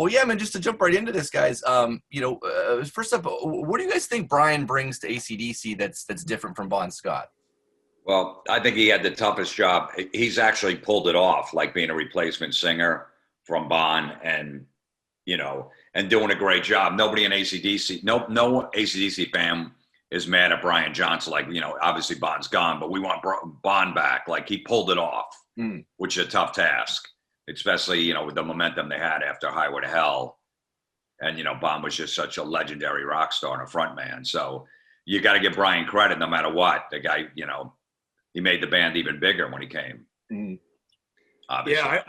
Well, yeah, man, just to jump right into this, guys, first up, what do you guys think Brian brings to ACDC that's different from Bon Scott? Well, I think he had the toughest job. He's actually pulled it off, like being a replacement singer from Bon and, and doing a great job. Nobody in ACDC, no ACDC fan is mad at Brian Johnson. Like, obviously Bon's gone, but we want Bon back. Like, he pulled it off, which is a tough task, especially, with the momentum they had after Highway to Hell. And, Bon was just such a legendary rock star and a front man. So you got to give Brian credit no matter what. The guy, he made the band even bigger when he came. Obviously. Yeah,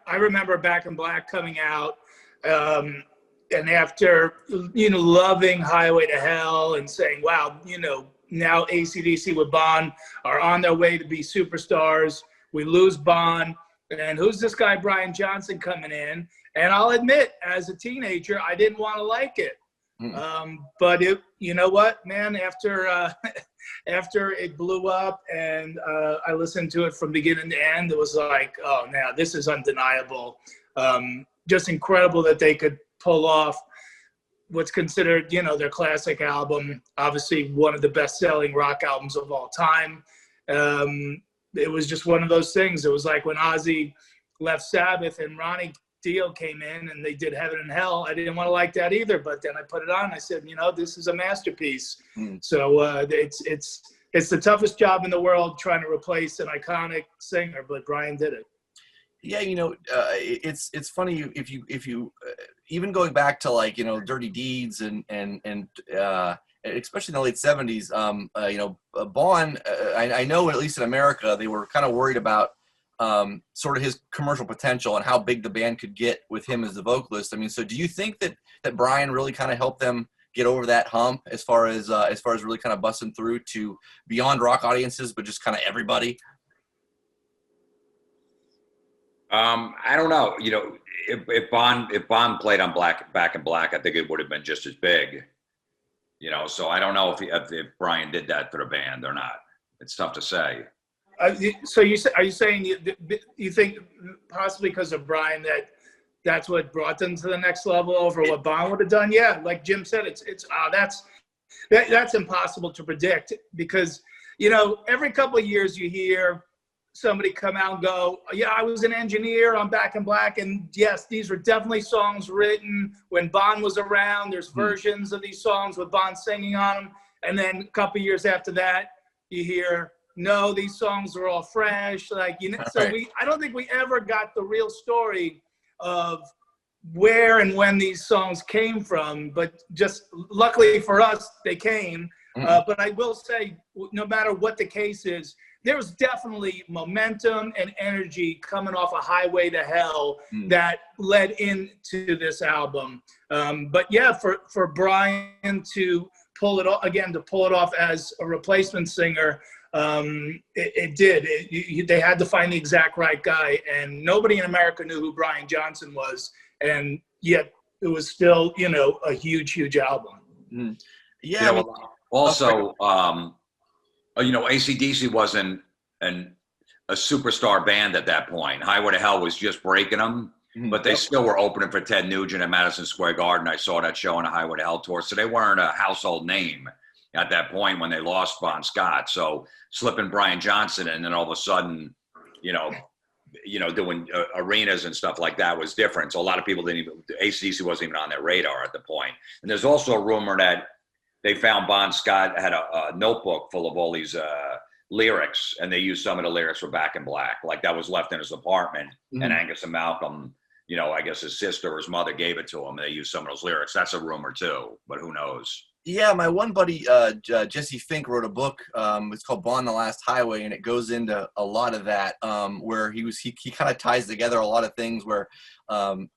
I remember Back in Black coming out, and after, loving Highway to Hell and saying, wow, now AC/DC with Bon are on their way to be superstars. We lose Bon, and who's this guy Brian Johnson coming in? And I'll admit, as a teenager, I didn't want to like it. But you know what, man, after it blew up and I listened to it from beginning to end, it was like, oh, now this is undeniable. Just incredible that they could pull off what's considered, their classic album, obviously one of the best-selling rock albums of all time. It was just one of those things. It was like when Ozzy left Sabbath and Ronnie Dio came in and they did Heaven and Hell. I didn't want to like that either, but then I put it on and I said, this is a masterpiece. So it's the toughest job in the world trying to replace an iconic singer, but Brian did it. Yeah, it's funny if you even going back to like Dirty Deeds and especially in the late 70s, Bon, I know at least in America they were kind of worried about sort of his commercial potential and how big the band could get with him as the vocalist. I mean, so do you think that Brian really kind of helped them get over that hump as far as really kind of busting through to beyond rock audiences, but just kind of everybody? I don't know. If Bon played on Back in Black, I think it would have been just as big. So I don't know if Brian did that for the band or not. It's tough to say. So are you saying you think possibly because of Brian that's what brought them to the next level over what Bon would have done? Yeah, like Jim said, that's impossible to predict because every couple of years you hear somebody come out and go, yeah, I was an engineer on Back in Black, and yes, these were definitely songs written when Bon was around. There's versions of these songs with Bon singing on them, and then a couple of years after that, you hear, no, these songs are all fresh. Like, I don't think we ever got the real story of where and when these songs came from, but just luckily for us, they came. But I will say, no matter what the case is, there was definitely momentum and energy coming off a Highway to Hell that led into this album. But yeah, for Brian to pull it off as a replacement singer, it did. They had to find the exact right guy, and nobody in America knew who Brian Johnson was, and yet it was still, a huge album. Yeah. Also, AC/DC wasn't a superstar band at that point. Highway to Hell was just breaking them, but they still were opening for Ted Nugent at Madison Square Garden. I saw that show on a Highway to Hell tour, so they weren't a household name at that point when they lost Bon Scott. So slipping Brian Johnson in, and then all of a sudden, doing arenas and stuff like that was different. So a lot of people AC/DC wasn't even on their radar at the point. And there's also a rumor that they found Bon Scott had a notebook full of all these lyrics, and they used some of the lyrics for Back in Black. Like, that was left in his apartment, and Angus and Malcolm, I guess his sister or his mother gave it to him. They used some of those lyrics. That's a rumor too, but who knows? Yeah, my one buddy, Jesse Fink, wrote a book. It's called Bon the Last Highway, and it goes into a lot of that, where he kind of ties together a lot of things where there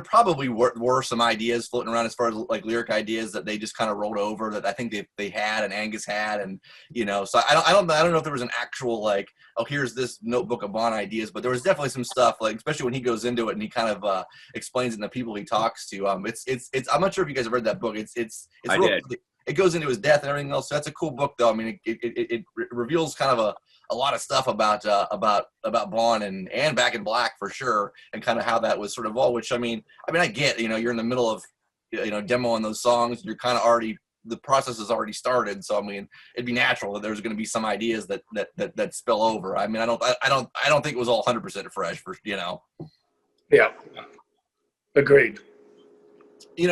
probably were some ideas floating around as far as like lyric ideas that they just kind of rolled over that I think they had and Angus had, and so I don't know if there was an actual like, oh, here's this notebook of Bon ideas, but there was definitely some stuff, like especially when he goes into it and he kind of explains it to the people he talks to. It's I'm not sure if you guys have read that book. It goes into his death and everything else. So that's a cool book, though. I mean, it reveals kind of a lot of stuff about Bon and Back in Black for sure, and kind of how that was sort of all. Which I mean, I get, you're in the middle of demoing those songs. You're kind of already, the process has already started. So I mean, it'd be natural that there's going to be some ideas that spill over. I mean, I don't think it was all 100% fresh for. Yeah, agreed.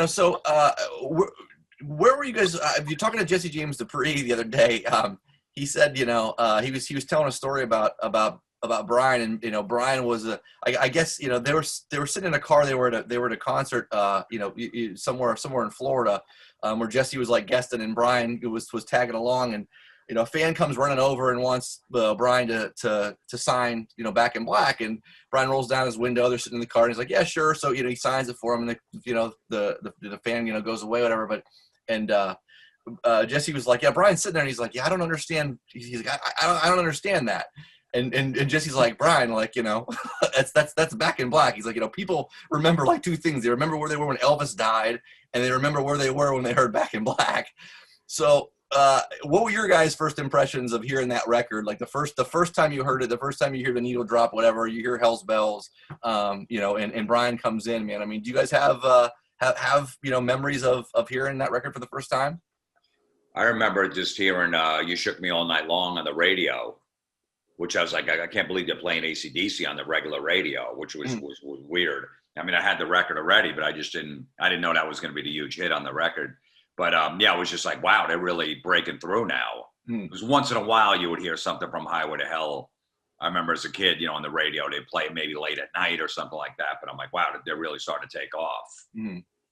So where were you guys? You're talking to Jesse James Dupree the other day. He said, he was telling a story about Brian, and Brian was I guess they were sitting in a car. They were at a concert, somewhere in Florida, where Jesse was like guesting, and Brian was tagging along, and a fan comes running over and wants Brian to sign, Back in Black, and Brian rolls down his window. They're sitting in the car, and he's like, yeah, sure. So he signs it for him, and the fan goes away, whatever. But Jesse was like, yeah, Brian's sitting there, and he's like, yeah, I don't understand. He's like, I don't understand that. And Jesse's like, Brian, like, that's Back in Black. He's like, people remember like two things. They remember where they were when Elvis died, and they remember where they were when they heard Back in Black. So what were your guys' first impressions of hearing that record? Like the first time you heard it, the first time you hear the needle drop, whatever, you hear Hell's Bells, and Brian comes in, man. I mean, do you guys have memories of hearing that record for the first time? I remember just hearing You Shook Me All Night Long on the radio, which I was like, I can't believe they're playing ACDC on the regular radio, which was weird. I mean, I had the record already, but I didn't know that was going to be the huge hit on the record. But yeah, it was just like, wow, they're really breaking through now. Because once in a while you would hear something from Highway to Hell. I remember as a kid, on the radio, they'd play it maybe late at night or something like that. But I'm like, wow, they're really starting to take off.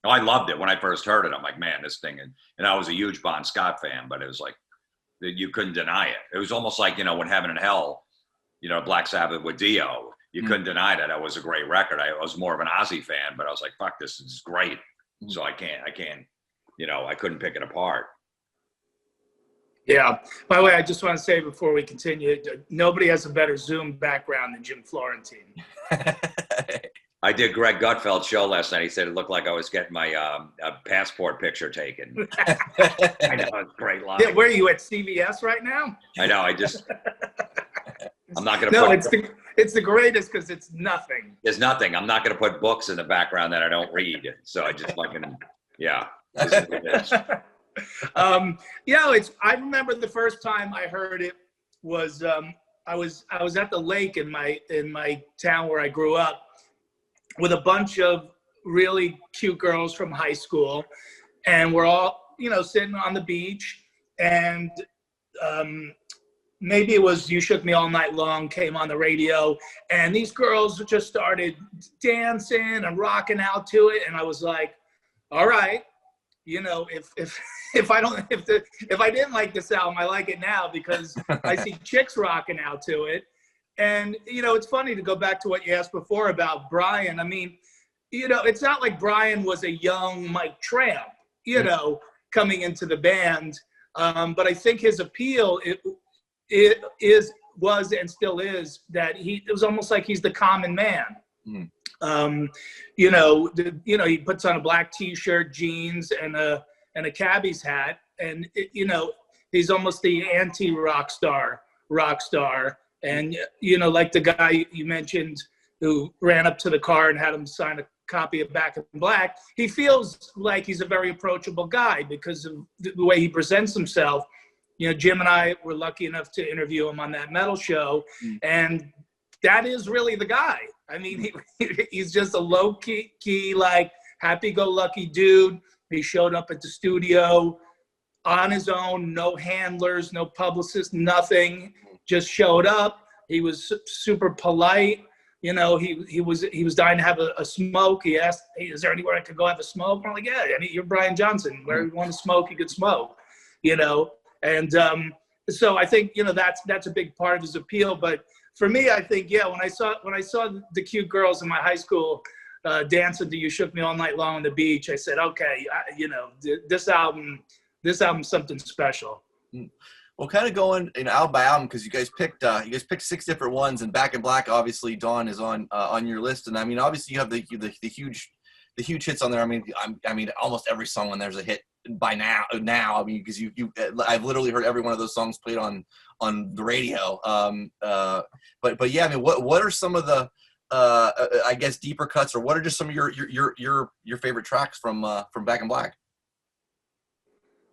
I loved it when I first heard it. I'm like, man, this thing. And I was a huge Bon Scott fan, but it was like, you couldn't deny it. It was almost like, when Heaven and Hell, Black Sabbath with Dio, you couldn't deny that was a great record. I was more of an Ozzy fan, but I was like, fuck, this is great. So I can't, I couldn't pick it apart. Yeah. By the way, I just want to say before we continue, nobody has a better Zoom background than Jim Florentine. I did Greg Gutfeld's show last night. He said it looked like I was getting my passport picture taken. I know, it's great line. Yeah, where are you at CVS right now? I know. I'm not going to. No, it's the greatest because it's nothing. There's nothing. I'm not going to put books in the background that I don't read. So I just fucking, yeah. I remember the first time I heard it was I was at the lake in my town where I grew up with a bunch of really cute girls from high school, and we're all sitting on the beach, and maybe it was You Shook Me All Night Long came on the radio, and these girls just started dancing and rocking out to it, and I was like, all right, if I didn't like this album, I like it now because I see chicks rocking out to it. And, it's funny to go back to what you asked before about Brian. I mean, it's not like Brian was a young Mike Tramp, coming into the band. But I think his appeal, was and still is that it was almost like he's the common man. He puts on a black T-shirt, jeans, and a cabbie's hat, and he's almost the anti-rock star. And like the guy you mentioned who ran up to the car and had him sign a copy of Back in Black, he feels like he's a very approachable guy because of the way he presents himself. Jim and I were lucky enough to interview him on that metal show, and that is really the guy. I mean, he's just a low-key, like, happy-go-lucky dude. He showed up at the studio on his own, no handlers, no publicists, nothing. Just showed up. He was super polite. He was dying to have a smoke. He asked, hey, is there anywhere I could go have a smoke? I'm like, yeah, you're Brian Johnson. Where you want to smoke, you could smoke. And so I think, that's a big part of his appeal. But for me, I think, when I saw the cute girls in my high school dancing to You Shook Me All Night Long on the beach, I said, okay, this album's something special. Well, kind of going album by album, because you guys picked 6 different ones, and Back in Black, obviously, Dawn is on your list, and I mean, obviously, you have the huge the huge hits on there. I mean, almost every song on there's a hit by now. I mean, because I've literally heard every one of those songs played on the radio. But yeah, I mean, what are some of the I guess deeper cuts, or what are just some of your favorite tracks from Back in Black?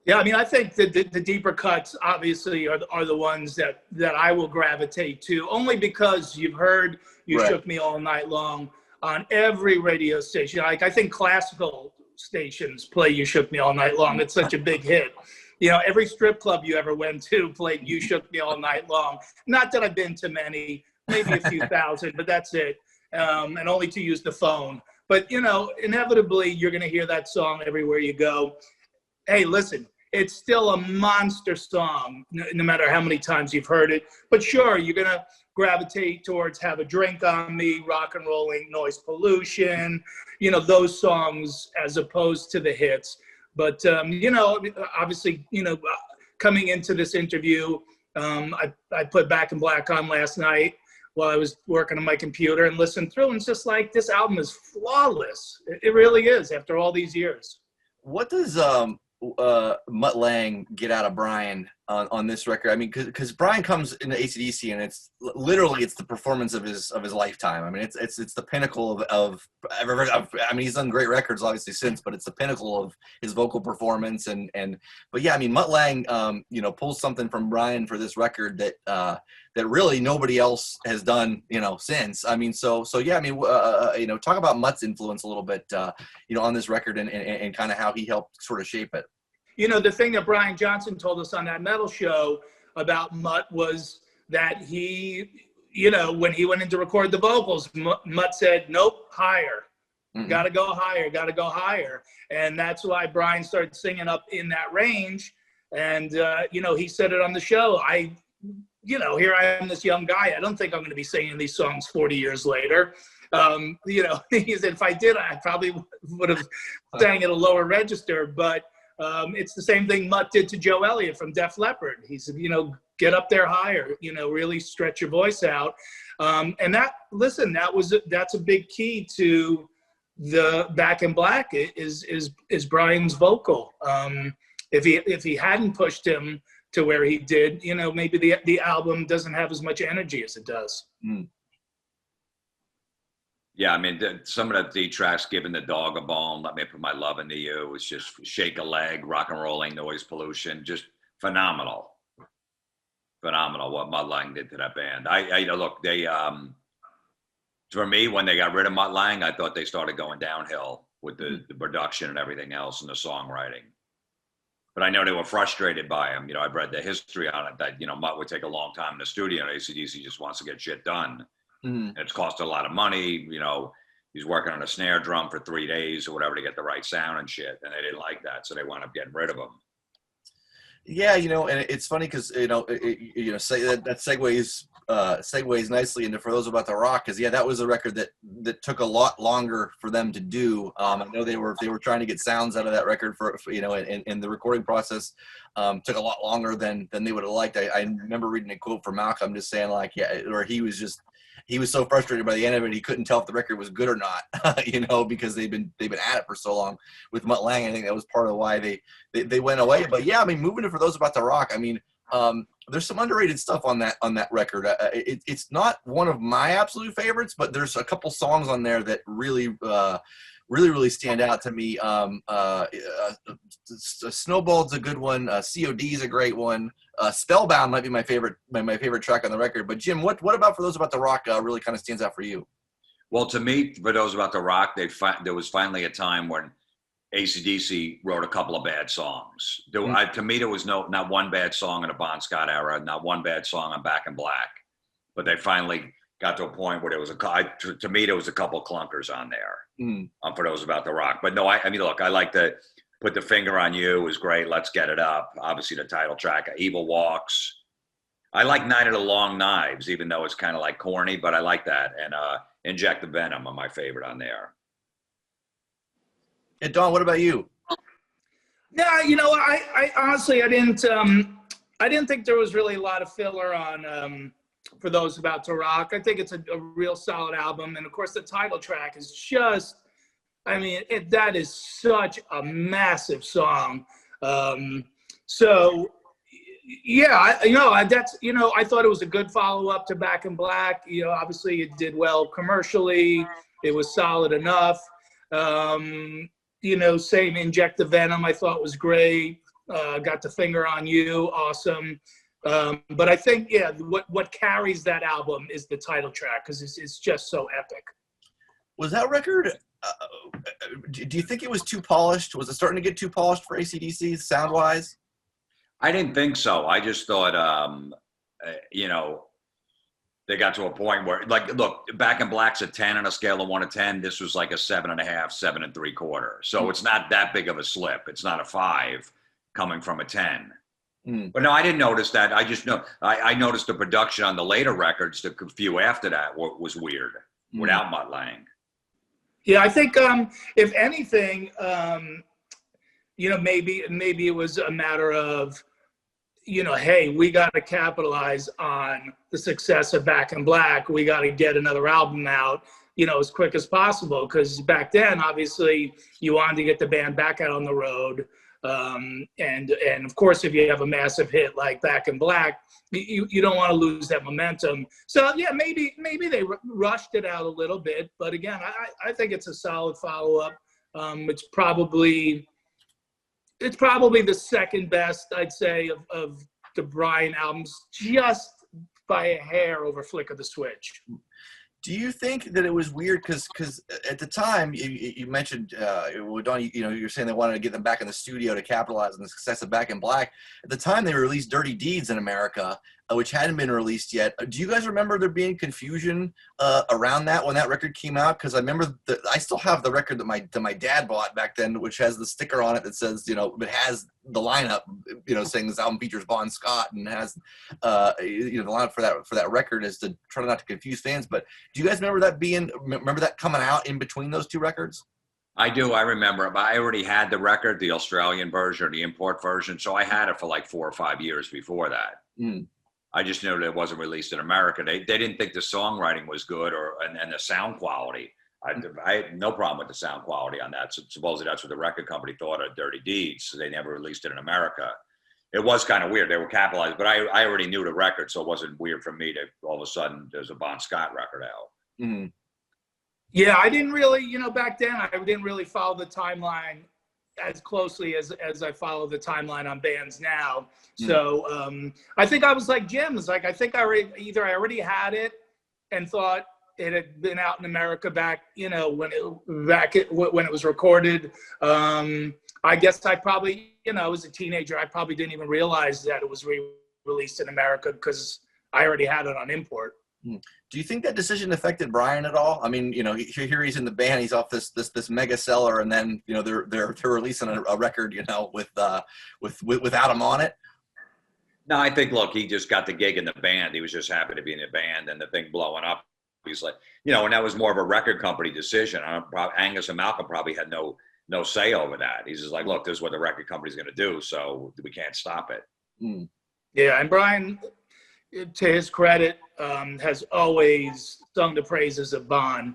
Yeah, I mean, I think the deeper cuts obviously are the ones that I will gravitate to, only because you've heard "You Right. Shook Me All Night Long" on every radio station. Like, I think classical stations play "You Shook Me All Night Long." It's such a big hit. You know, every strip club you ever went to played "You Shook Me All Night Long." Not that I've been to many, maybe a few thousand, but that's it. And only to use the phone. But, you know, inevitably you're going to hear that song everywhere you go. Hey, listen, it's still a monster song, no matter how many times you've heard it. But sure, you're going to gravitate towards "Have a Drink on Me," "Rock and Rolling," "Noise Pollution," you know, those songs as opposed to the hits. But, you know, obviously, you know, coming into this interview, I put Back in Black on last night while I was working on my computer and listened through, and it's just like, this album is flawless. It really is, after all these years. What does Mutt Lang get out of Brian on this record? I mean, because Brian comes into ACDC and it's literally the performance of his lifetime. I mean, it's the pinnacle of I mean, he's done great records obviously since, but it's the pinnacle of his vocal performance but yeah, I mean, Mutt Lang you know, pulls something from Brian for this record that really nobody else has done, you know, since. I mean, so yeah, I mean, you know, talk about Mutt's influence a little bit, you know, on this record and kind of how he helped sort of shape it. You know, the thing that Brian Johnson told us on that metal show about Mutt was that he, you know, when he went in to record the vocals, Mutt said, "Nope, higher. Got to go higher, got to go higher." And that's why Brian started singing up in that range. And, you know, he said it on the show. You know, here I am, this young guy. I don't think I'm going to be singing these songs 40 years later. You know, he said, if I did, I probably would have sang at a lower register. But it's the same thing Mutt did to Joe Elliott from Def Leppard. He said, you know, get up there higher, you know, really stretch your voice out. And that's a big key to the Back in Black is Brian's vocal. If he hadn't pushed him to where he did, you know, maybe the album doesn't have as much energy as it does. Yeah, I mean, some of the D tracks, "Giving the Dog a Bone," "Let Me Put My Love Into You," was just "Shake a Leg," "Rock and Rolling," "Noise Pollution," just phenomenal. Phenomenal what Mutt Lang did to that band. I look, they, for me, when they got rid of Mutt Lang, I thought they started going downhill with the production and everything else and the songwriting. But I know they were frustrated by him. You know, I've read the history on it that, you know, Mutt would take a long time in the studio, and ACDC just wants to get shit done. And it's cost a lot of money. You know, he's working on a snare drum for 3 days or whatever to get the right sound and shit. And they didn't like that. So they wound up getting rid of him. Yeah, you know, and it's funny because, you know, say that segues nicely into For Those About to Rock, because, yeah, that was a record that took a lot longer for them to do. I know they were trying to get sounds out of that record for you know, and the recording process took a lot longer than they would have liked. I remember reading a quote from Malcolm just saying, like, yeah, or he was so frustrated by the end of it, he couldn't tell if the record was good or not, you know, because they've been at it for so long with Mutt Lang. I think that was part of why they went away. But yeah, I mean, moving to For Those About to Rock, I mean, there's some underrated stuff on that record. It's not one of my absolute favorites, but there's a couple songs on there that really stand out to me. Snowball's a good one. COD is a great one. Spellbound might be my favorite track on the record. But Jim, what about For Those About to Rock really kind of stands out for you? Well, to me, For Those About to Rock, there was finally a time when AC/DC wrote a couple of bad songs. To me, there was not one bad song in the Bon Scott era, not one bad song on Back in Black. But they finally got to a point where there was to me, there was a couple clunkers on there For Those About to Rock. But no, I mean, look, I like to Put the Finger on You is great. Let's Get It Up. Obviously, the title track, Evil Walks. I like Night of the Long Knives, even though it's kind of like corny, but I like that. And Inject the Venom are my favorite on there. And Don, what about you? Yeah, you know, I honestly, I didn't think there was really a lot of filler on For Those About to Rock. I think it's a real solid album. And of course, the title track is just I mean, that is such a massive song. So, yeah, I thought it was a good follow-up to Back in Black. You know, obviously it did well commercially. It was solid enough. You know, same Inject the Venom, I thought was great. Got the Finger on You, awesome. But I think, yeah, what carries that album is the title track, because it's just so epic. Was that record, do you think it was too polished? Was it starting to get too polished for AC/DC sound-wise? I didn't think so. I just thought, you know, they got to a point where, like, look, Back in Black's a 10 on a scale of 1 to 10. This was like a 7.5, 7 3/4. So it's not that big of a slip. It's not a 5 coming from a 10. But no, I didn't notice that. I just know I noticed the production on the later records, the few after that, was weird without Mutt Lang. Yeah, I think if anything, you know, maybe it was a matter of, you know, hey, we got to capitalize on the success of Back in Black. We got to get another album out, you know, as quick as possible. Because back then, obviously, you wanted to get the band back out on the road. And of course, if you have a massive hit like Back in Black, you don't want to lose that momentum. So yeah, maybe they rushed it out a little bit. But again, I think it's a solid follow-up. It's probably the second best, I'd say, of the Brian albums, just by a hair over Flick of the Switch. Do you think that it was weird because at the time you mentioned Don, you know, you're saying they wanted to get them back in the studio to capitalize on the success of Back in Black. At the time they released Dirty Deeds in America, which hadn't been released yet. Do you guys remember there being confusion around that when that record came out? Because I remember I still have the record that my dad bought back then, which has the sticker on it that says, you know, it has the lineup, you know, saying this album features Bon Scott, and has you know, the lineup for that record is to try not to confuse fans. But do you guys remember that coming out in between those two records? I do. I remember. But I already had the record, the Australian version or the import version, so I had it for like 4 or 5 years before that. I just knew that it wasn't released in America. They didn't think the songwriting was good and the sound quality. I had no problem with the sound quality on that. So supposedly that's what the record company thought of Dirty Deeds. So they never released it in America. It was kind of weird. They were capitalized, but I already knew the record, so it wasn't weird for me to all of a sudden there's a Bon Scott record out. Yeah, I didn't really, you know, back then I didn't really follow the timeline as closely as I follow the timeline on bands now. So I think I was like Jim. It's like I think I already had it and thought it had been out in America back, you know, when it was recorded. I guess I probably, you know, as a teenager, I probably didn't even realize that it was released in America because I already had it on import. Do you think that decision affected Brian at all? I mean, you know, here he's in the band, he's off this mega seller, and then, you know, they're releasing a record, you know, without him on it. No, I think, look, he just got the gig in the band. He was just happy to be in the band, and the thing blowing up. He's like, you know, and that was more of a record company decision. Angus and Malcolm probably had no say over that. He's just like, look, this is what the record company's going to do, so we can't stop it. Yeah, and Brian, to his credit, has always sung the praises of Bon,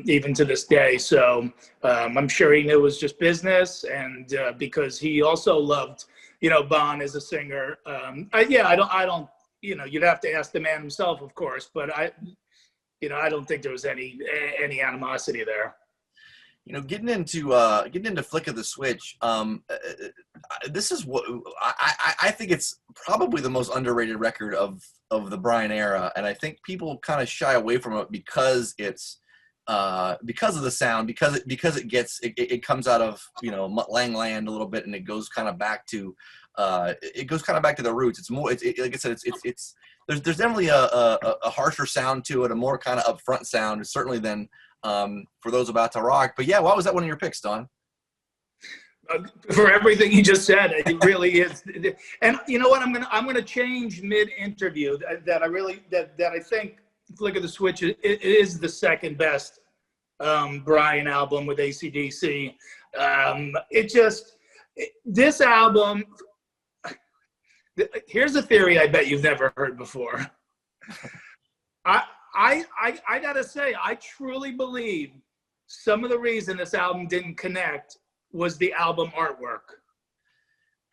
even to this day. So I'm sure he knew it was just business, and because he also loved, you know, Bon as a singer. I don't, you know, you'd have to ask the man himself, of course, but I don't think there was any animosity there. You know, getting into Flick of the Switch, this is what I think it's probably the most underrated record of the Brian era, and I think people kind of shy away from it because it's because of the sound, because it comes out of, you know, Mutt Lang land a little bit, and it goes kind of back to the roots. It's more, like I said, it's there's definitely a harsher sound to it, a more kind of upfront sound, certainly than For Those About to Rock. But yeah, why was that one of your picks, Don? For everything you just said, it really is. And you know what? I'm gonna change mid-interview that I think Flick of the Switch is the second best Brian album with AC/DC. This album. Here's a theory I bet you've never heard before. I gotta say, I truly believe some of the reason this album didn't connect was the album artwork.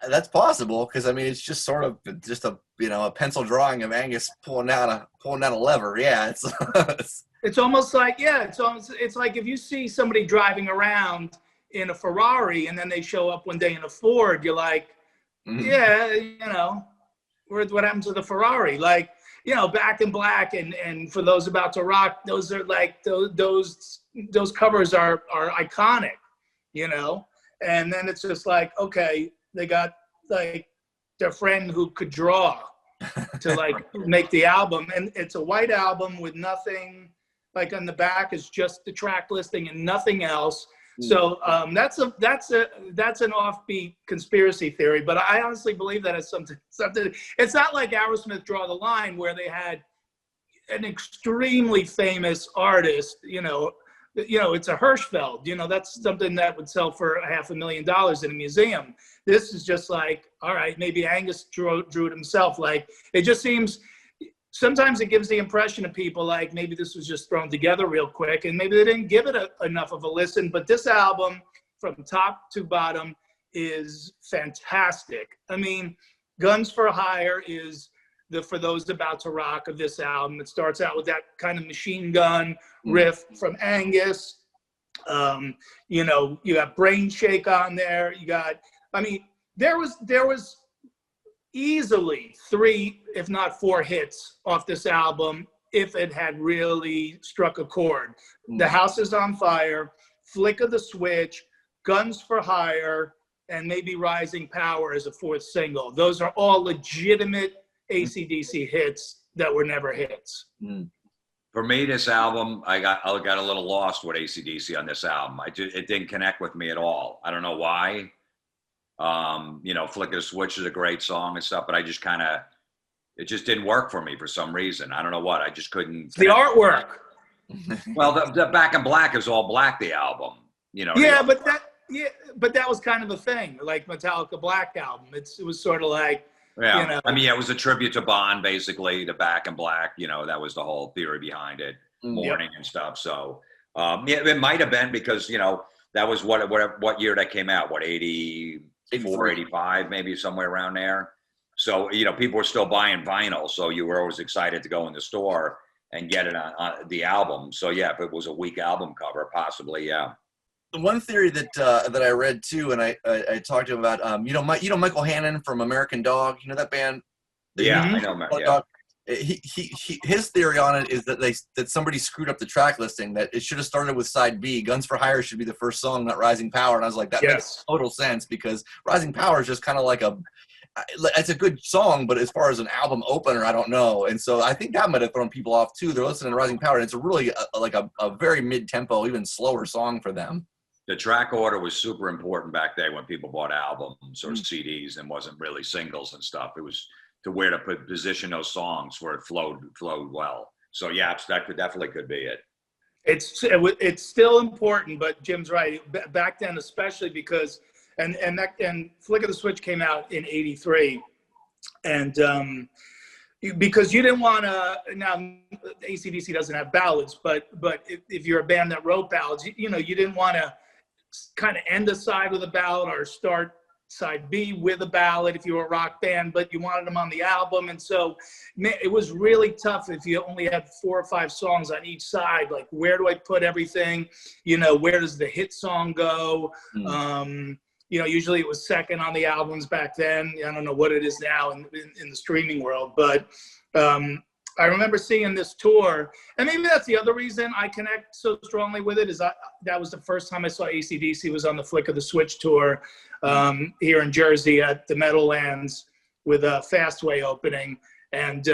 That's possible, because I mean it's just sort of just a a pencil drawing of Angus pulling down a lever. Yeah, It's almost like it's like if you see somebody driving around in a Ferrari and then they show up one day in a Ford, you're like, what happened to the Ferrari? Like, Back in Black and For Those About to Rock, those are like those covers are iconic, and then it's just like, okay, they got like their friend who could draw to like make the album, and it's a white album with nothing, like on the back is just the track listing and nothing else. So that's an offbeat conspiracy theory, but I honestly believe that it's something. It's not like Aerosmith Draw the Line, where they had an extremely famous artist. It's a Hirschfeld. That's something that would sell for $500,000 in a museum. This is just like, all right, maybe Angus drew it himself. Like, it just seems. Sometimes it gives the impression of people like maybe this was just thrown together real quick and maybe they didn't give it enough of a listen. But this album from top to bottom is fantastic. I mean, Guns for Hire is For Those About to Rock of this album. It starts out with that kind of machine gun riff from Angus. You got Brain Shake on there. There was easily 3, if not 4 hits off this album if it had really struck a chord. The House is on Fire, Flick of the Switch, Guns for Hire, and maybe Rising Power as a 4th single. Those are all legitimate AC/DC hits that were never hits. For me, this album, I got a little lost with AC/DC on this album. It didn't connect with me at all. I don't know why. Flick of the Switch is a great song and stuff, but I just it just didn't work for me for some reason. I don't know what. I just couldn't. The artwork. Well, the Back in Black is all black, the album. But that was kind of a thing, like Metallica Black Album. It was sort of like, it was a tribute to Bond, basically, to Back in Black. That was the whole theory behind it, mourning and stuff. So, it might have been because, that was what year that came out, 84, 85, maybe somewhere around there. So, people were still buying vinyl. So you were always excited to go in the store and get it on the album. So, yeah, if it was a weak album cover, possibly, yeah. The one theory that I read too, and I talked to him about, Michael Hannon from American Dog, that band? Yeah, I know American Dog. His theory on it is that somebody screwed up the track listing, that it should have started with side B. Guns for Hire should be the first song, not Rising Power. And I was like, that makes total sense, because Rising Power is just kind of like it's a good song, but as far as an album opener, I don't know. And so I think that might have thrown people off too. They're listening to Rising Power, and it's really a very mid-tempo, even slower song for them. The track order was super important back then when people bought albums or CDs and wasn't really singles and stuff. It was to where to position those songs where it flowed well. So yeah, that definitely could be it. It's still important, but Jim's right. Back then, especially because and Flick of the Switch came out in '83, and because you didn't want to. Now AC/DC doesn't have ballads, but if you're a band that wrote ballads, you didn't want to kind of end a side with a ballad or start side B with a ballad if you were a rock band, but you wanted them on the album. And so it was really tough if you only had 4 or 5 songs on each side. Like, where do I put everything? Where does the hit song go? Usually it was second on the albums back then. I don't know what it is now in the streaming world, but I remember seeing this tour, and maybe that's the other reason I connect so strongly with it, is that was the first time I saw AC/DC was on the Flick of the Switch tour here in Jersey at the Meadowlands with a Fastway opening. And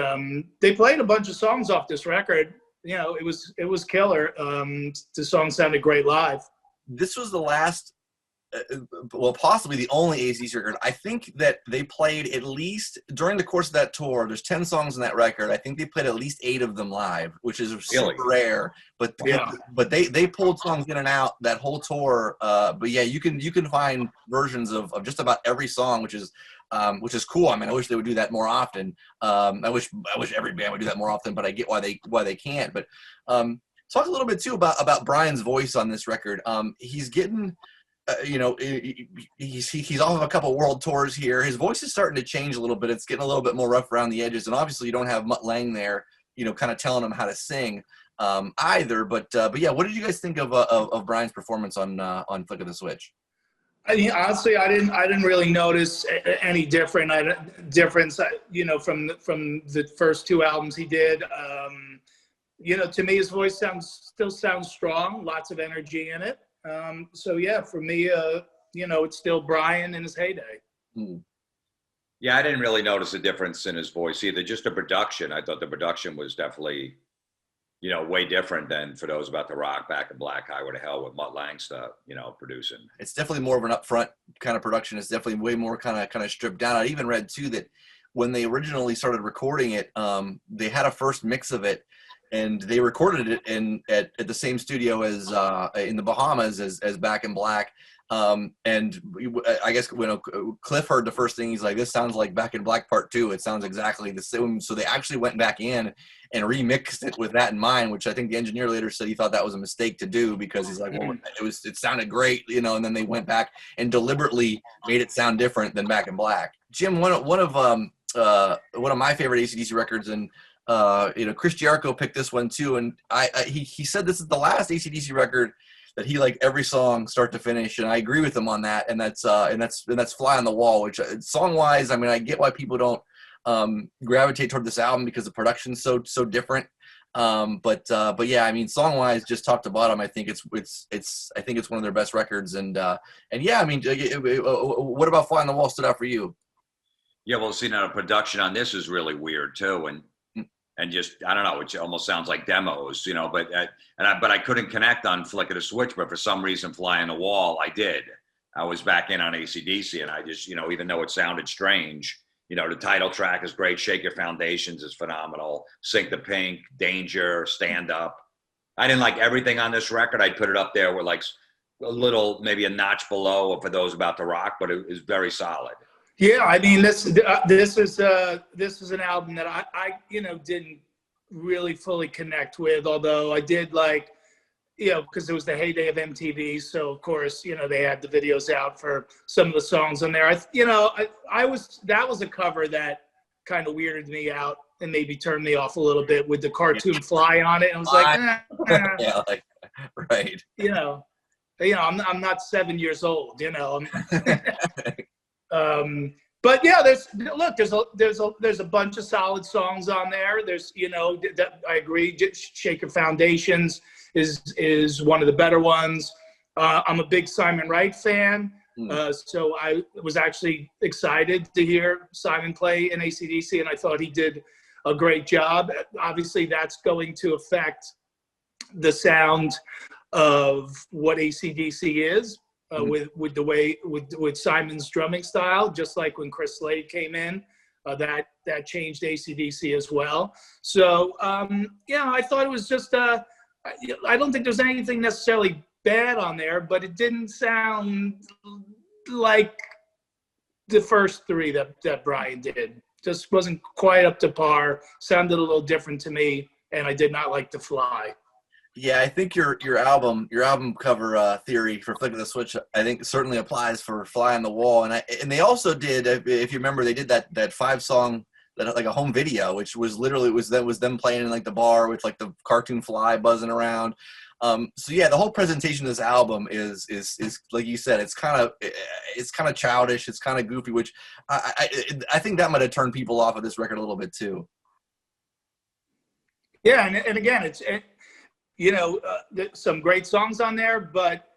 they played a bunch of songs off this record. It was killer. The song sounded great live. This was the last, possibly the only AC/DC record. I think that they played at least, during the course of that tour, there's 10 songs on that record. I think they played at least 8 of them live, which is super rare. But they pulled songs in and out that whole tour. But yeah, you can find versions of just about every song, which is cool. I mean, I wish they would do that more often. I wish every band would do that more often, but I get why they can't. But Talk a little bit too about Brian's voice on this record. He's getting, he's off of a couple world tours here. His voice is starting to change a little bit. It's getting a little bit more rough around the edges, and obviously you don't have Mutt Lang there, kind of telling him how to sing either. But yeah, what did you guys think of Brian's performance on Flick of the Switch? I mean, honestly, I didn't really notice any difference. From the first two albums he did. To me, his voice still sounds strong. Lots of energy in it. So yeah, for me, it's still Brian in his heyday. Yeah, I didn't really notice a difference in his voice either. Just the production. I thought the production was definitely, way different than For Those About to Rock, Back in Black, Highway to Hell with Mutt Lang stuff, producing. It's definitely more of an upfront kind of production. It's definitely way more kind of stripped down. I even read too that when they originally started recording it, they had a first mix of it, and they recorded it at the same studio as in the Bahamas as Back in Black. And I guess when Cliff heard the first thing, he's like, "This sounds like Back in Black Part 2. It sounds exactly the same." So they actually went back in and remixed it with that in mind, which I think the engineer later said he thought that was a mistake to do, because he's like, "Well, it sounded great, and then they went back and deliberately made it sound different than Back in Black." Jim, one of my favorite AC/DC records, and Chris Jericho picked this one too, and he said this is the last AC/DC record that he liked every song start to finish, and I agree with him on that. And that's Fly on the Wall, which song wise, I mean, I get why people don't gravitate toward this album because the production's so different. But yeah, I mean, song wise, just top to bottom, I think it's I think it's one of their best records. And yeah, I mean, what about Fly on the Wall stood out for you? Yeah, well, see, now the production on this is really weird too, and just, I don't know, it almost sounds like demos, but I couldn't connect on Flick of the Switch, but for some reason, Fly on the Wall, I did. I was back in on AC/DC, and I just, even though it sounded strange, the title track is great. Shake Your Foundations is phenomenal. Sink the Pink, Danger, Stand Up. I didn't like everything on this record. I'd put it up there with like a little, maybe a notch below For Those About to Rock, but it is very solid. Yeah, I mean, this is an album that I didn't really fully connect with, although I did like, because it was the heyday of MTV, so of course, they had the videos out for some of the songs on there. That was a cover that kind of weirded me out and maybe turned me off a little bit with the cartoon fly on it. And I was like, yeah, like, right. I'm not 7 years old, But yeah, there's a bunch of solid songs on there. There's, I agree. Shake Your Foundations is one of the better ones. I'm a big Simon Wright fan, so I was actually excited to hear Simon play in AC/DC, and I thought he did a great job. Obviously, that's going to affect the sound of what AC/DC is. With the way with Simon's drumming style, just like when Chris Slade came in, that changed AC/DC as well. So I thought it was just I don't think there's anything necessarily bad on there, but it didn't sound like the first three that Brian did. Just wasn't quite up to par. Sounded a little different to me, and I did not like The Fly. Yeah, I think your album cover theory for Flick of the Switch, I think certainly applies for Fly on the Wall, and they also did, if you remember, they did that 5-song, that like a home video, which was literally was them playing in like the bar with like the cartoon fly buzzing around. So yeah, the whole presentation of this album is like you said, it's kind of childish, it's kind of goofy, which I think that might have turned people off of this record a little bit too. Yeah, and again, some great songs on there, but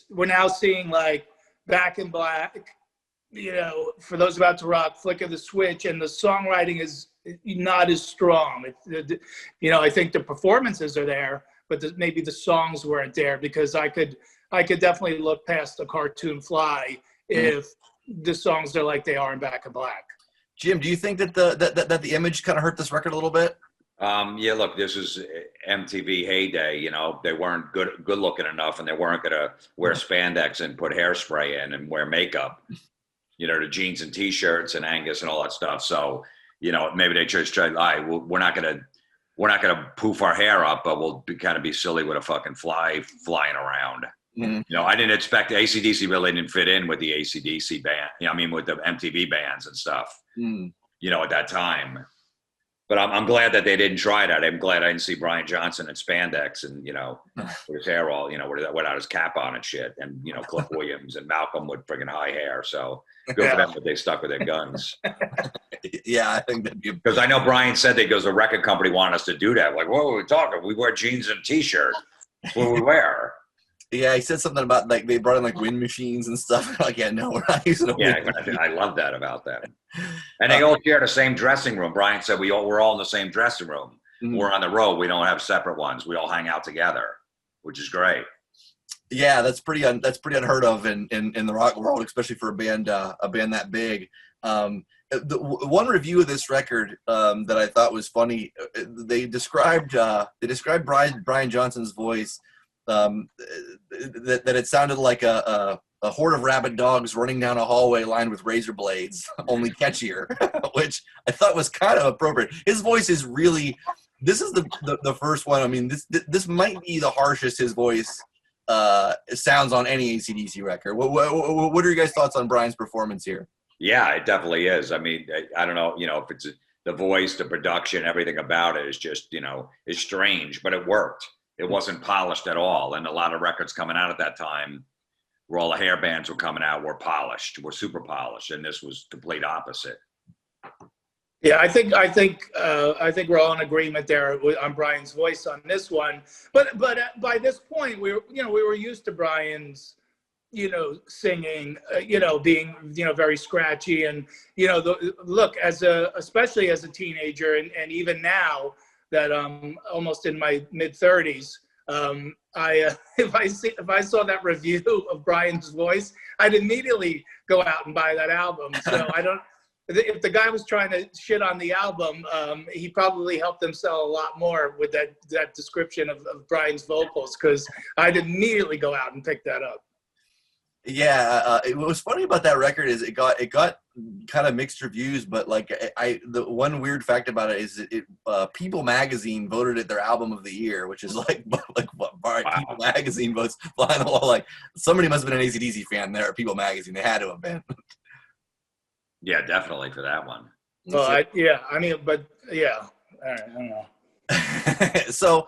we're now seeing like Back in Black, For Those About to Rock, Flick of the Switch, and the songwriting is not as strong. I think the performances are there, but maybe the songs weren't there, because I could definitely look past the cartoon fly if the songs are like they are in Back in Black. Jim, do you think that the image kind of hurt this record a little bit? Yeah, look, this is MTV heyday. They weren't good looking enough, and they weren't gonna wear spandex and put hairspray in and wear makeup. The jeans and T-shirts and Angus and all that stuff. So, maybe they just tried. All right, we're not gonna we're not going to poof our hair up, but we'll kind of be silly with a fucking fly flying around. You know, I didn't expect AC/DC really didn't fit in with the AC/DC band. You know, I mean, with the MTV bands and stuff. You know, at that time. But I'm glad that they didn't try that. I'm glad I didn't see Brian Johnson in spandex and, you know, with his hair all, you know, without his cap on and shit. And, you know, Cliff Williams and Malcolm with friggin' high hair. So good for them that they stuck with their guns. Yeah, I think that'd be because I know Brian said that goes the record company wanted us to do that. Like, what were we talking? We wear jeans and a t-shirt. That's what we wear. Yeah, he said something about like they brought in like wind machines and stuff. Like, yeah, no, we're not using a wind machine. I love that about them. And they all share the same dressing room. Brian said we're all in the same dressing room. We're on the road. We don't have separate ones. We all hang out together, which is great. Yeah, that's pretty unheard of in the rock world, especially for a band that big. The one review of this record that I thought was funny, they described Brian Johnson's voice. That it sounded like a horde of rabid dogs running down a hallway lined with razor blades, only catchier, which I thought was kind of appropriate. His voice is really, this is the first one. I mean, this might be the harshest his voice sounds on any AC/DC record. What are your guys' thoughts on Brian's performance here? Yeah, it definitely is. I mean, I don't know, you know, if it's the voice, the production, everything about it is just, you know, is strange, but it worked. It wasn't polished at all. And a lot of records coming out at that time where all the hair bands were coming out were polished, were super polished. And this was complete opposite. Yeah, I think we're all in agreement there on Brian's voice on this one. But by this point, we were used to Brian's, you know, singing, you know, being, you know, very scratchy. And, you know, look, especially as a teenager and even now, that almost in my mid-30s, if I saw that review of Brian's voice, I'd immediately go out and buy that album. So if the guy was trying to shit on the album, he probably helped them sell a lot more with that description of Brian's vocals, because I'd immediately go out and pick that up. Yeah, what was funny about that record is it got kind of mixed reviews, but like the one weird fact about it is People Magazine voted it their album of the year, which is like what wow. People Magazine votes flying the wall. Like somebody must have been an AC/DC fan there at People Magazine. They had to have been. Yeah, definitely for that one. Well, all right, I don't know. So.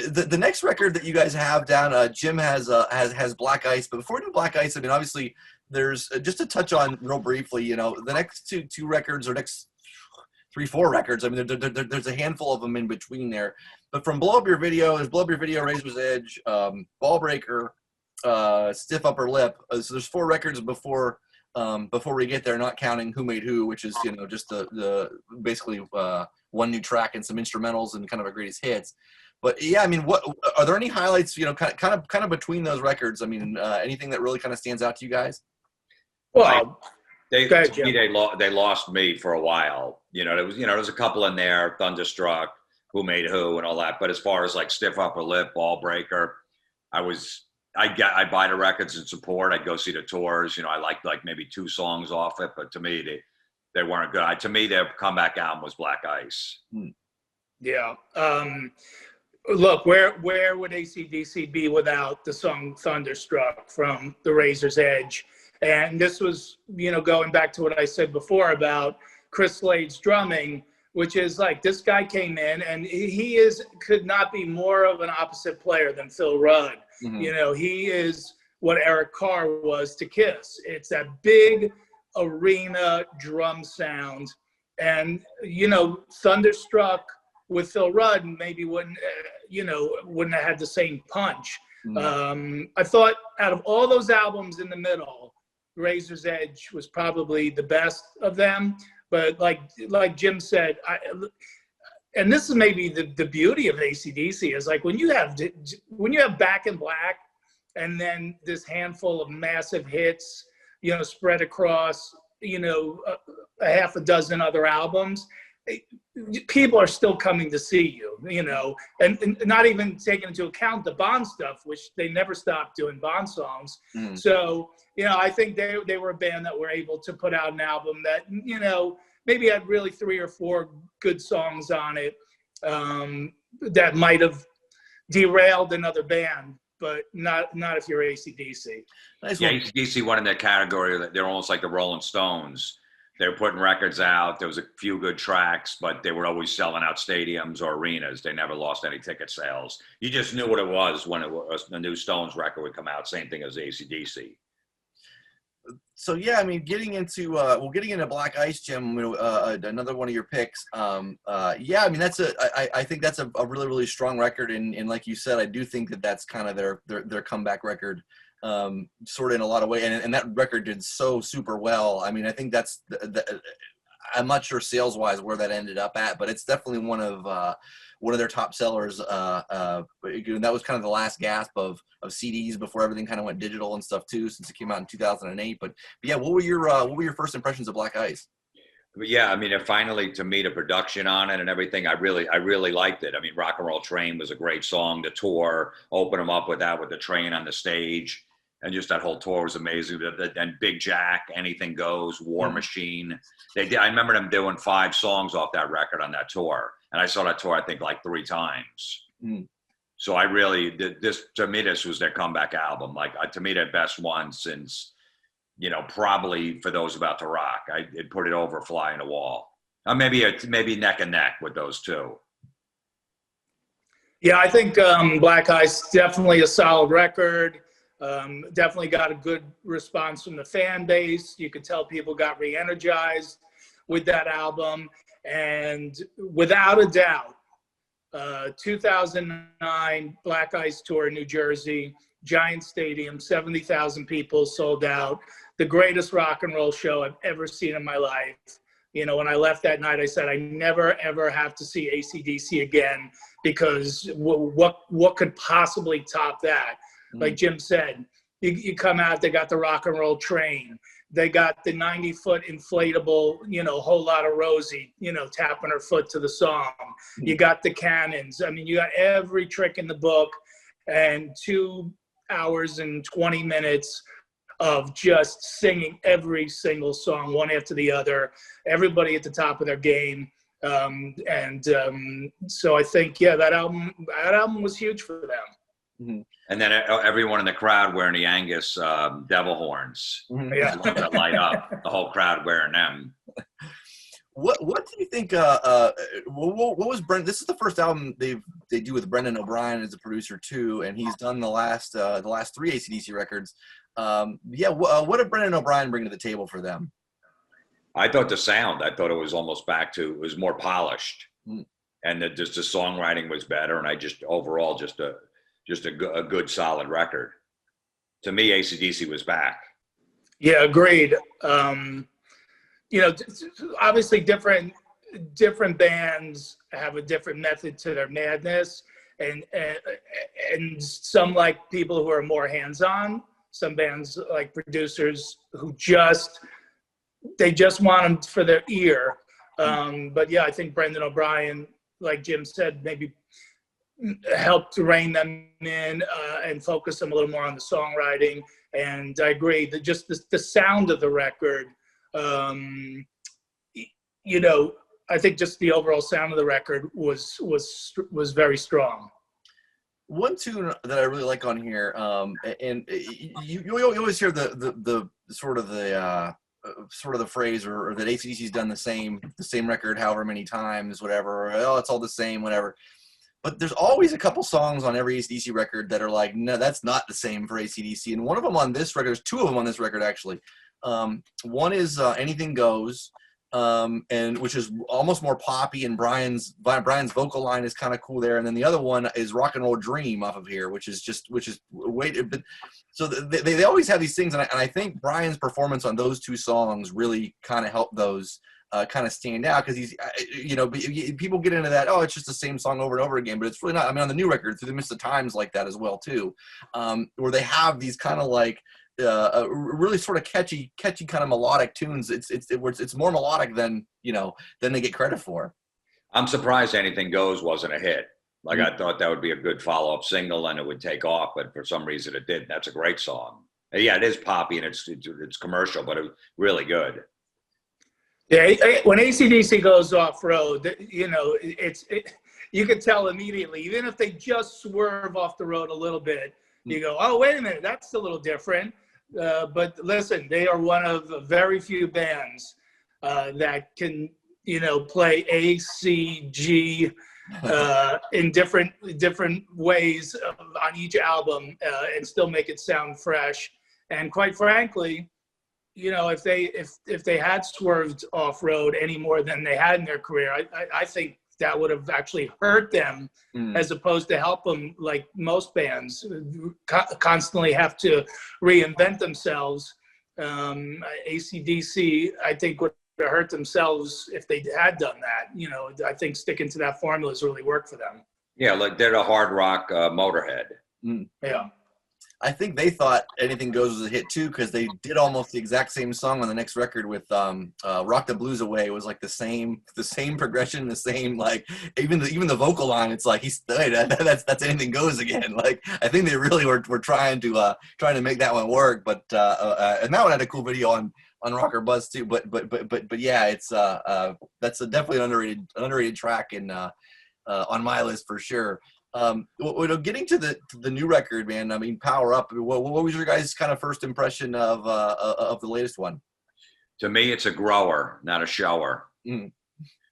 The next record that you guys have down, Jim has Black Ice. But before we do Black Ice, I mean, obviously, there's just to touch on real briefly. You know, the next two records or next 3-4 records. I mean, there's a handful of them in between there. But from Blow Up Your Video, there's Blow Up Your Video, Razor's Edge, Ball Breaker, Stiff Upper Lip. So there's 4 records before we get there, not counting Who Made Who, which is, you know, just the basically one new track and some instrumentals and kind of a greatest hits. But yeah, I mean, what are there any highlights, you know, kind of between those records? I mean, anything that really kind of stands out to you guys? Well, they lost me for a while. You know, there's a couple in there, Thunderstruck, Who Made Who, and all that. But as far as like Stiff Upper Lip, Ball Breaker, I buy the records in support. I'd go see the tours. You know, I liked like maybe 2 songs off it, but to me they weren't good. To me, their comeback album was Black Ice. Yeah. Look, where would AC/DC be without the song Thunderstruck from the Razor's Edge? And this was, you know, going back to what I said before about Chris Slade's drumming, which is like this guy came in and he could not be more of an opposite player than Phil Rudd. Mm-hmm. You know, he is what Eric Carr was to Kiss. It's that big arena drum sound. And, you know, Thunderstruck with Phil Rudd maybe wouldn't have had the same punch. Mm-hmm. I thought out of all those albums in the middle, Razor's Edge was probably the best of them. But like Jim said, and this is maybe the beauty of AC/DC is like when you have Back in Black and then this handful of massive hits, you know, spread across, you know, a half a dozen other albums, people are still coming to see you, you know, and not even taking into account the Bond stuff, which they never stopped doing Bond songs. Mm. So, you know, I think they were a band that were able to put out an album that, you know, maybe had really 3 or 4 good songs on it. that might have derailed another band, but not if you're AC/DC. Nice. Yeah, AC/DC went in that category. They're almost like the Rolling Stones. They were putting records out. There was a few good tracks, but they were always selling out stadiums or arenas. They never lost any ticket sales. You just knew what it was when the new Stones record would come out. Same thing as AC/DC. So yeah, I mean, getting into getting into Black Ice, Jim, another one of your picks. Yeah, I mean, I think that's a really, really strong record, and like you said, I do think that's kind of their comeback record, sort of in a lot of ways, and that record did so super well. I mean, I think that's I'm not sure sales wise where that ended up at, but it's definitely one of their top sellers. That was kind of the last gasp of CDs before everything kind of went digital and stuff too, since it came out in 2008. But yeah, what were your first impressions of Black Ice? But yeah, I mean, finally, to me, the production on it and everything, I really liked it. I mean, Rock and Roll Train was a great song. The tour, open them up with the train on the stage, and just that whole tour was amazing. And Big Jack, Anything Goes, War Machine. I remember them doing 5 songs off that record on that tour. And I saw that tour, I think, like 3 times. So I really did this. To me, this was their comeback album. Like, to me, their best one since, probably For Those About to Rock. It put it over Fly on the Wall. Maybe neck and neck with those two. Yeah, I think Black Ice, definitely a solid record. Definitely got a good response from the fan base. You could tell people got re-energized with that album. And without a doubt, 2009 Black Ice Tour in New Jersey, Giant Stadium, 70,000 people, sold out. The greatest rock and roll show I've ever seen in my life. When I left that night, I said, I never, ever have to see AC/DC again, because what could possibly top that? Like Jim said, you come out, they got the Rock and Roll Train. They got the 90-foot inflatable, Whole Lot of Rosie, tapping her foot to the song. You got the Cannons. I mean, you got every trick in the book, and 2 hours and 20 minutes of just singing every single song, one after the other, everybody at the top of their game. So I think, yeah, that album was huge for them. And then everyone in the crowd wearing the Angus devil horns. Yeah. The ones that light up, the whole crowd wearing them. What do you think? What was Brendan? This is the first album they do with Brendan O'Brien as a producer too, and he's done the last 3 AC/DC records. What did Brendan O'Brien bring to the table for them? I thought the sound. I thought it was almost it was more polished, and just the songwriting was better. And I just overall just a good solid record. To me, AC/DC was back. Yeah, agreed. Obviously different bands have a different method to their madness, and some like people who are more hands-on. Some bands like producers who just want them for their ear. But yeah, I think Brendan O'Brien, like Jim said, maybe helped to rein them in and focus them a little more on the songwriting. And I agree that just the sound of the record, I think just the overall sound of the record was very strong. One tune that I really like on here, and you always hear the sort of the phrase or that AC/DC's done the same record however many times, whatever. Or, oh, it's all the same, whatever. But there's always a couple songs on every AC/DC record that are like, no, that's not the same for AC/DC. And one of them on this record, there's 2 of them on this record actually. One is Anything Goes, and which is almost more poppy, and Brian's vocal line is kind of cool there. And then the other one is Rock and Roll Dream off of here, which is way. But so they always have these things, and I think Brian's performance on those 2 songs really kind of helped those kind of stand out, because he's, people get into that, oh, it's just the same song over and over again, but it's really not. I mean, on the new record, Through the Mist of Times, like that as well too, where they have these kind of like really sort of catchy kind of melodic tunes. It's more melodic than they get credit for. I'm surprised Anything Goes wasn't a hit. Like, I thought that would be a good follow-up single and it would take off, but for some reason it didn't. That's a great song. Yeah, it is poppy and it's commercial, but it was really good. Yeah, when AC/DC goes off road, you could tell immediately, even if they just swerve off the road a little bit, you go, oh, wait a minute, that's a little different. But listen, they are one of the very few bands that can, play A, C, G in different ways on each album and still make it sound fresh. And quite frankly, if they had swerved off road any more than they had in their career, I think that would have actually hurt them as opposed to help them, like most bands constantly have to reinvent themselves. AC/DC, I think, would have hurt themselves if they had done that. I think sticking to that formula has really worked for them. Yeah, like they're a hard rock Motorhead. Yeah. I think they thought Anything Goes was a hit too, because they did almost the exact same song on the next record with Rock the Blues Away. It was like the same progression, the same, like even the vocal line. It's like that's Anything Goes again. Like I think they really were trying to make that one work. But and that one had a cool video on Rocker Buzz too. But yeah, it's that's definitely an underrated track in on my list for sure. Getting to the new record, man. I mean, Power Up. What was your guys' kind of first impression of the latest one? To me, it's a grower, not a shower.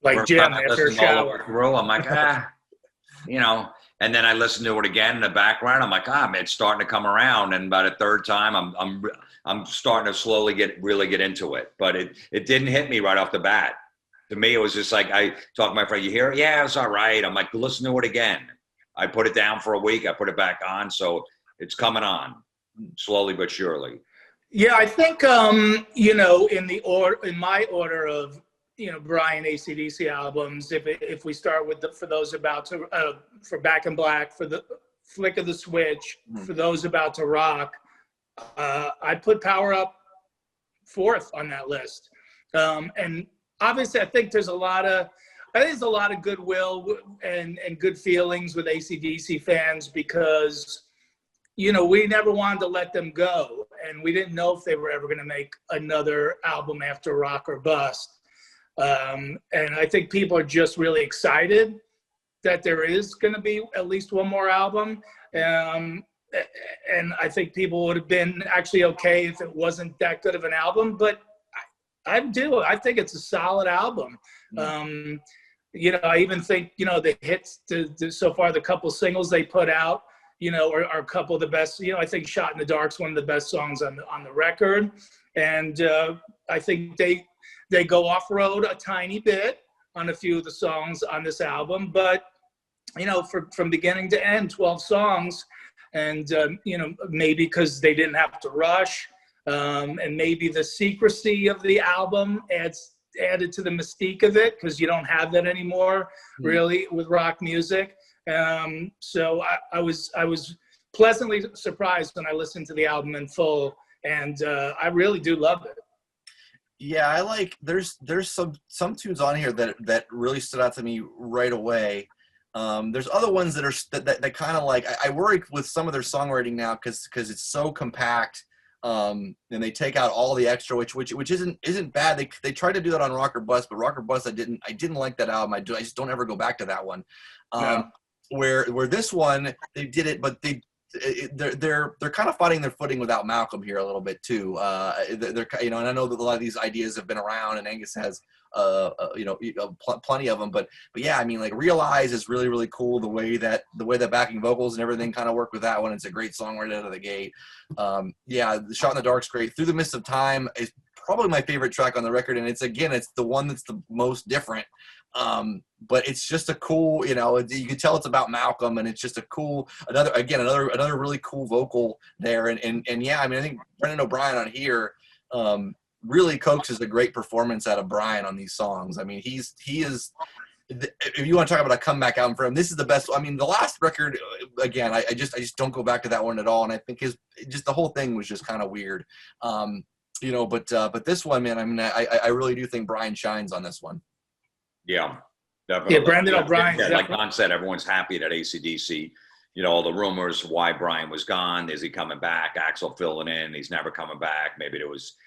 Like Jim after a shower. I'm like, and then I listened to it again in the background. I'm like, man, it's starting to come around. And by the third time, I'm starting to slowly get into it. But it didn't hit me right off the bat. To me, it was just like I talked to my friend. You hear it? Yeah, it's all right. I'm like, listen to it again. I put it down for a week. I put it back on. So it's coming on slowly but surely. Yeah, I think, in my order of, Brian AC/DC albums, if we start with for those about to, for Back in Black, for the Flick of the Switch, for those about to rock, I put Power Up fourth on that list. And obviously I think there's a lot of goodwill and good feelings with AC/DC fans because, we never wanted to let them go. And we didn't know if they were ever going to make another album after Rock or Bust. And I think people are just really excited that there is going to be at least one more album. And I think people would have been actually okay if it wasn't that good of an album. But I think it's a solid album. I even think, the hits so far, the couple singles they put out, are a couple of the best. I think Shot in the Dark's one of the best songs on the record. And I think they go off-road a tiny bit on a few of the songs on this album. But, from beginning to end, 12 songs. And, maybe because they didn't have to rush. And maybe the secrecy of the album added to the mystique of it because you don't have that anymore really with rock music. So I was pleasantly surprised when I listened to the album in full, and I really do love it. Yeah, I like there's some tunes on here that really stood out to me right away. There's other ones that kind of like I worry with some of their songwriting now because it's so compact. And they take out all the extra, which isn't bad. They tried to do that on Rock or Bust, but Rock or Bust I didn't like that album. I just don't ever go back to that one. Where this one they did it, but they're kind of fighting their footing without Malcolm here a little bit too. They're and I know that a lot of these ideas have been around, and Angus has plenty of them, but yeah, I mean, like Realize is really, really cool. The way that backing vocals and everything kind of work with that one. It's a great song right out of the gate. Yeah, the Shot in the Dark's great. Through the Mist of Time is probably my favorite track on the record, and it's the one that's the most different. But it's just a cool, you can tell it's about Malcolm, and it's just a cool, another really cool vocal there. And yeah, I mean, I think Brendan O'Brien on here, really coaxes a great performance out of Brian on these songs. I mean, he is, if you want to talk about a comeback album for him, this is the best. I mean, the last record, again, I just don't go back to that one at all. And I think the whole thing was just kind of weird. But this one, man, I mean, I really do think Brian shines on this one. Yeah, definitely. Yeah, Brendan O'Brien. Yeah, like Don said, everyone's happy that AC/DC, all the rumors why Brian was gone. Is he coming back? Axl filling in. He's never coming back. Maybe there was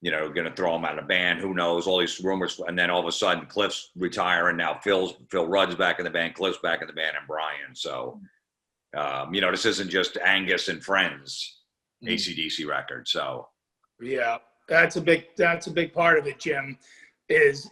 you know, going to throw him out of the band. Who knows? All these rumors. And then all of a sudden, Cliff's retiring. Now Phil Rudd's back in the band, Cliff's back in the band, and Brian. So, you know, this isn't just Angus and Friends ACDC record. So, yeah, that's a big part of it, Jim. It's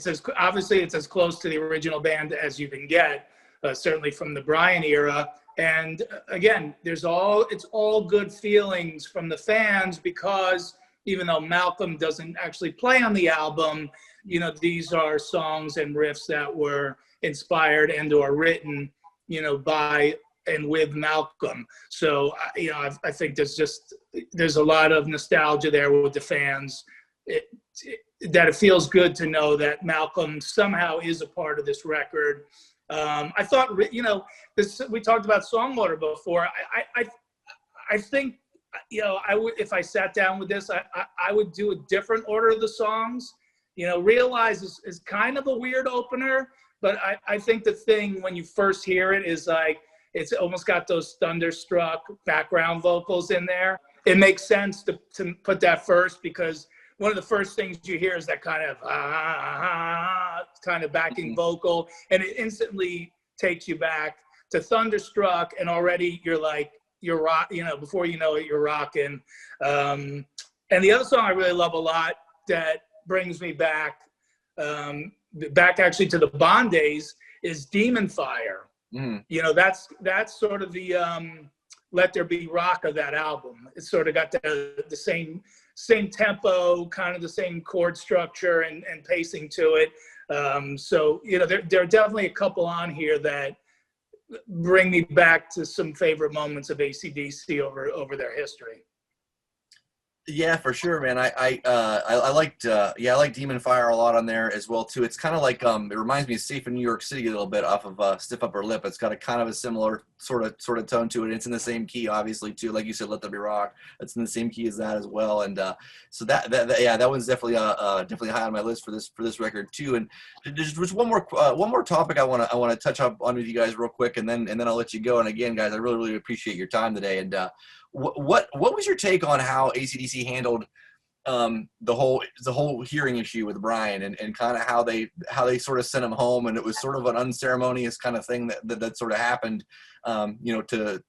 as obviously it's as close to the original band as you can get, certainly from the Brian era. And again, it's all good feelings from the fans, because even though Malcolm doesn't actually play on the album, you know, these are songs and riffs that were inspired and or written, you know, by and with Malcolm. So, you know, I think there's a lot of nostalgia there with the fans, that it feels good to know that Malcolm somehow is a part of this record. I thought, you know, we talked about song order before. I think, you know, if I sat down with this, I would do a different order of the songs. You know, Realize is kind of a weird opener, but I think the thing when you first hear it is like, it's almost got those Thunderstruck background vocals in there. It makes sense to put that first, because one of the first things you hear is that kind of kind of backing vocal, and it instantly takes you back to Thunderstruck, and already you're like, you're rock, you know, before you know it, you're rocking. And the other song I really love a lot that brings me back actually to the Bond days is Demon Fire. You know, that's sort of the Let There Be Rock of that album. It's sort of got the same tempo, kind of the same chord structure and pacing to it. So, you know, there are definitely a couple on here that bring me back to some favorite moments of ACDC over their history. Yeah, for sure, man. I liked I like Demon Fire a lot on there as well too. It's kind of like it reminds me of Safe in New York City a little bit off of Stiff Upper Lip. It's got a kind of a similar sort of tone to it. It's in the same key, obviously too. Like you said, Let There Be Rock. It's in the same key as that as well. And so that one's definitely high on my list for this record too. And just one more topic I want to touch up on with you guys real quick, and then I'll let you go. And again, guys, I really appreciate your time today. And what was your take on how AC/DC handled the whole hearing issue with Brian, and kind of how they sort of sent him home, and it was sort of an unceremonious kind of thing that sort of happened, you know, to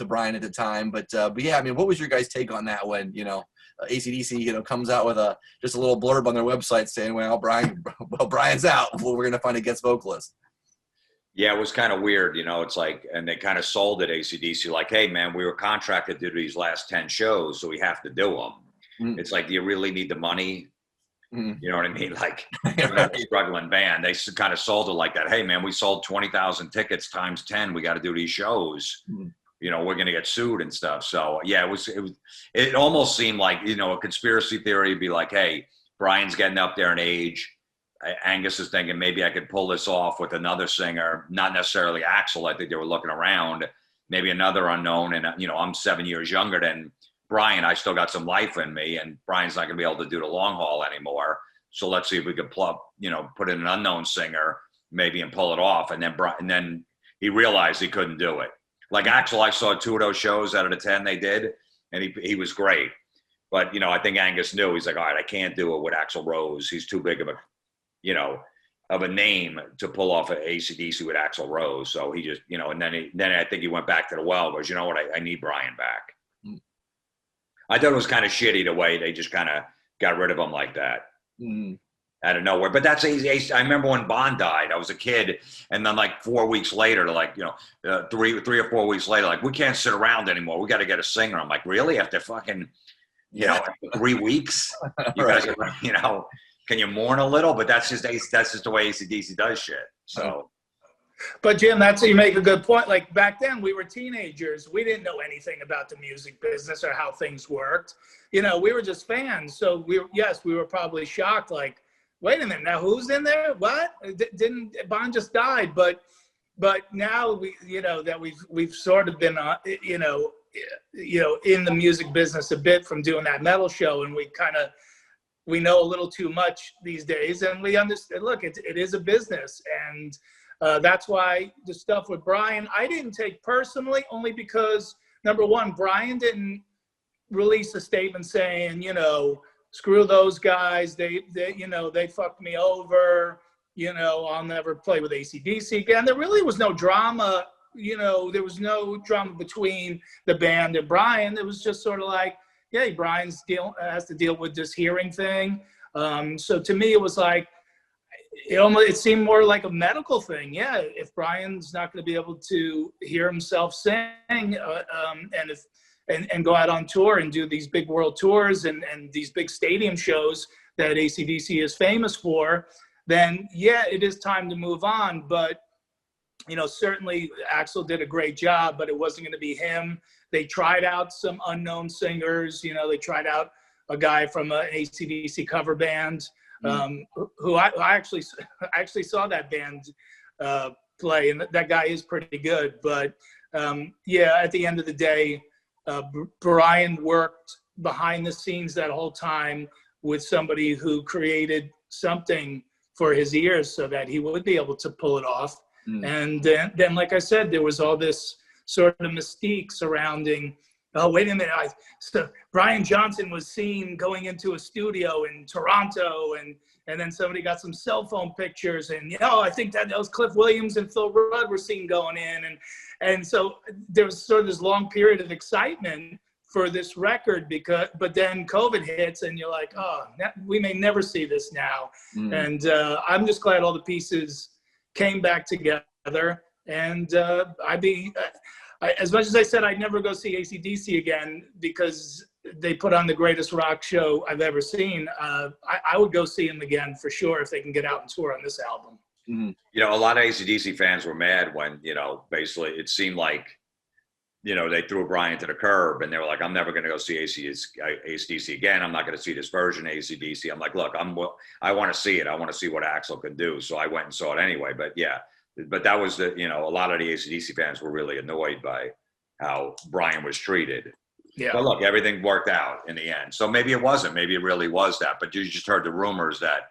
Brian at the time. But yeah, I mean, what was your guys' take on that when, you know, AC/DC, you know, comes out with just a little blurb on their website saying, well, Brian's out. Well, we're going to find a guest vocalist. Yeah, it was kind of weird, you know. It's like, and they kind of sold it, AC/DC, like, hey, man, we were contracted to do these last 10 shows, so we have to do them. It's like, do you really need the money? You know what I mean? Like, a struggling band. They kind of sold it like that. Hey, man, we sold 20,000 tickets times 10. We got to do these shows. You know, we're going to get sued and stuff. So, yeah, it almost seemed like, you know, a conspiracy theory would be like, hey, Brian's getting up there in age. Angus is thinking maybe I could pull this off with another singer, not necessarily Axl. I think they were looking around, maybe another unknown. And, you know, I'm 7 years younger than Brian. I still got some life in me, and Brian's not going to be able to do the long haul anymore. So let's see if we could put in an unknown singer maybe and pull it off. And then he realized he couldn't do it. Like Axl, I saw 2 of those shows out of the 10 they did, and he was great. But, you know, I think Angus knew. He's like, all right, I can't do it with Axl Rose. He's too big of a name to pull off an AC/DC with Axl Rose. So he just, you know, and then I think he went back to the well, goes, you know what, I need Brian back. I thought it was kind of shitty the way they just kind of got rid of him like that out of nowhere. But that's easy. I remember when Bond died, I was a kid, and then like 4 weeks later, like, you know, 3 or 4 weeks later, like, we can't sit around anymore. We got to get a singer. I'm like, really? After fucking, you know, 3 weeks, you guys are, you know. Can you mourn a little? But that's just the way AC/DC does shit. So, but Jim, you make a good point. Like back then, we were teenagers. We didn't know anything about the music business or how things worked. You know, we were just fans. So we were probably shocked. Like, wait a minute, now who's in there? What? Didn't Bond just died? But now we, you know, that we've sort of been, you know, in the music business a bit from doing that metal show, and we know a little too much these days, and we understand, look, it is a business. And that's why the stuff with Brian, I didn't take personally, only because, number one, Brian didn't release a statement saying, you know, screw those guys. They fucked me over. I'll never play with ACDC again. There really was no drama. There was no drama between the band and Brian. It was just sort of like, yeah, Brian's has to deal with this hearing thing. So to me, it was like, it seemed more like a medical thing. Yeah, if Brian's not going to be able to hear himself sing, and go out on tour and do these big world tours and these big stadium shows that AC/DC is famous for, then yeah, it is time to move on. But certainly Axl did a great job, but it wasn't going to be him. They tried out some unknown singers. They tried out a guy from an AC/DC cover band. Who I actually saw that band play, and that guy is pretty good. But yeah, at the end of the day, Brian worked behind the scenes that whole time with somebody who created something for his ears so that he would be able to pull it off. And then, like I said, there was all this sort of mystique surrounding, oh, wait a minute. So Brian Johnson was seen going into a studio in Toronto, and then somebody got some cell phone pictures, and I think that was Cliff Williams and Phil Rudd were seen going in, and so there was sort of this long period of excitement for this record but then COVID hits, and you're like, oh, we may never see this now. And I'm just glad all the pieces came back together, and as much as I said I'd never go see AC/DC again because they put on the greatest rock show I've ever seen, I would go see them again for sure if they can get out and tour on this album. A lot of AC/DC fans were mad when, basically it seemed like, they threw Brian to the curb, and they were like, I'm never going to go see AC/DC again. I'm not going to see this version of AC/DC. I'm like, look, I want to see it. I want to see what Axl can do. So I went and saw it anyway. But yeah, but that was a lot of the AC/DC fans were really annoyed by how Brian was treated. Yeah. But look, everything worked out in the end. So maybe it wasn't. Maybe it really was that. But you just heard the rumors that,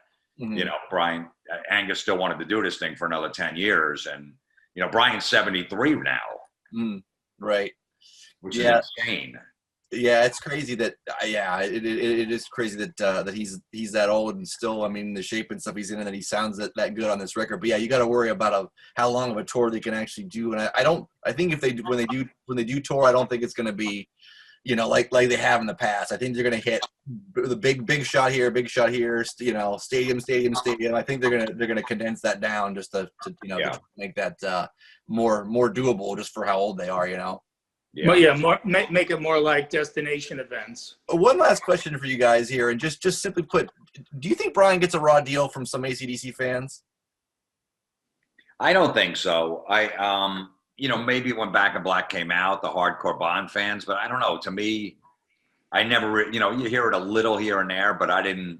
Angus still wanted to do this thing for another 10 years. And, Brian's 73 now. Right. Which is insane. Yeah, it's crazy that. It is crazy that he's that old and still. I mean, the shape and stuff he's in, and that he sounds that good on this record. But yeah, you got to worry about how long of a tour they can actually do. And I think if when they do tour, I don't think it's going to be, like they have in the past. I think they're going to hit the big shot here, stadium. I think they're going to condense that down just to make that more doable just for how old they are. Yeah. But yeah, make it more like destination events. One last question for you guys here, and just simply put, do you think Brian gets a raw deal from some AC/DC fans? I don't think so. Maybe when Back in Black came out, the hardcore Bond fans, but I don't know. To me, I never, you hear it a little here and there, but I didn't.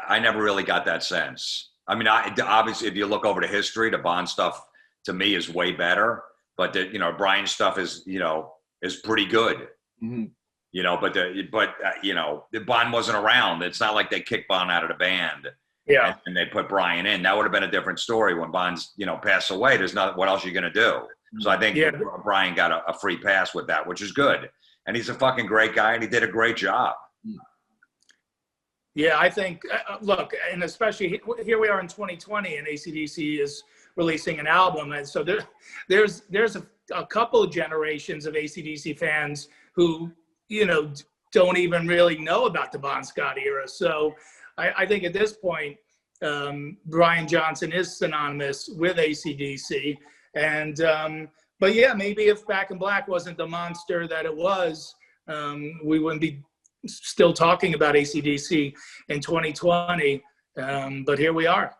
I never really got that sense. I mean, obviously, if you look over the history, the Bond stuff to me is way better. But Brian's stuff is pretty good. But the Bond wasn't around. It's not like they kicked Bond out of the band. Yeah. And they put Brian in. That would have been a different story when Bond's passed away. There's not what else are you gonna do? So I think Brian got a free pass with that, which is good. And he's a fucking great guy, and he did a great job. Yeah, I think look, and especially here we are in 2020, and AC/DC is releasing an album, and so there's a couple of generations of AC/DC fans who don't even really know about the Bon Scott era. So I think at this point, Brian Johnson is synonymous with AC/DC, and but yeah, maybe if Back in Black wasn't the monster that it was, we wouldn't be still talking about AC/DC in 2020. But here we are.